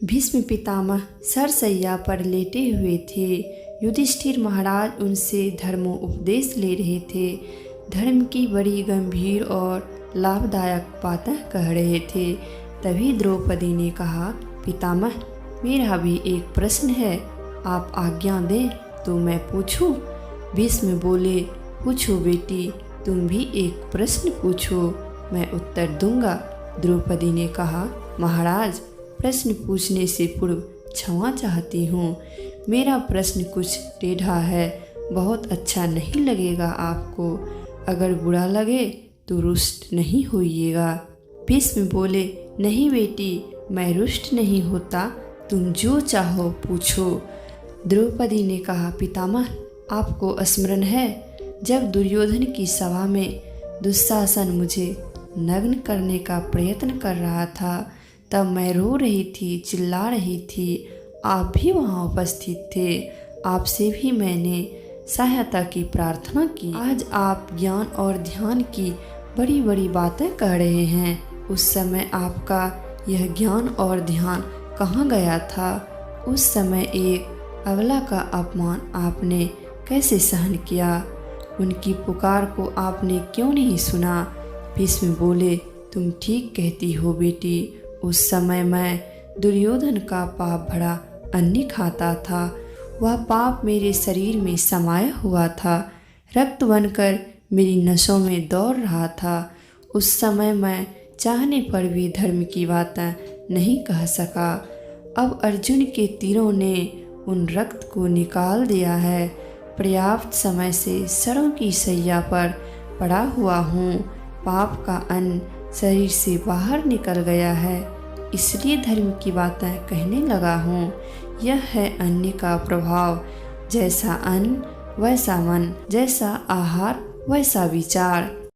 भीष्म पितामह सरसैया पर लेटे हुए थे। युधिष्ठिर महाराज उनसे धर्मोपदेश ले रहे थे। धर्म की बड़ी गंभीर और लाभदायक बातें कह रहे थे। तभी द्रौपदी ने कहा, पितामह मेरा भी एक प्रश्न है, आप आज्ञा दें तो मैं पूछूं? भीष्म बोले, पूछो बेटी, तुम भी एक प्रश्न पूछो, मैं उत्तर दूंगा। द्रौपदी ने कहा, महाराज प्रश्न पूछने से पूर्व क्षमा चाहती हूँ। मेरा प्रश्न कुछ टेढ़ा है, बहुत अच्छा नहीं लगेगा आपको। अगर बुरा लगे तो रुष्ट नहीं होइएगा। भीष्म बोले, नहीं बेटी, मैं रुष्ट नहीं होता, तुम जो चाहो पूछो। द्रौपदी ने कहा, पितामह आपको स्मरण है जब दुर्योधन की सभा में दुशासन मुझे नग्न करने का प्रयत्न कर रहा था, तब मैं रो रही थी, चिल्ला रही थी। आप भी वहाँ उपस्थित थे। आपसे भी मैंने सहायता की प्रार्थना की। आज आप ज्ञान और ध्यान की बड़ी बड़ी बातें कह रहे हैं। उस समय आपका यह ज्ञान और ध्यान कहाँ गया था? उस समय एक अबला का अपमान आपने कैसे सहन किया? उनकी पुकार को आपने क्यों नहीं सुना? भीष्म बोले, तुम ठीक कहती हो बेटी। उस समय मैं दुर्योधन का पाप भरा अन्न खाता था। वह पाप मेरे शरीर में समाया हुआ था, रक्त बनकर मेरी नसों में दौड़ रहा था। उस समय मैं चाहने पर भी धर्म की बातें नहीं कह सका। अब अर्जुन के तीरों ने उन रक्त को निकाल दिया है। पर्याप्त समय से सरों की सैया पर पड़ा हुआ हूँ। पाप का अन्न शरीर से बाहर निकल गया है, इसलिए धर्म की बातें कहने लगा हूँ। यह है अन्न का प्रभाव। जैसा अन्न वैसा मन, जैसा आहार वैसा विचार।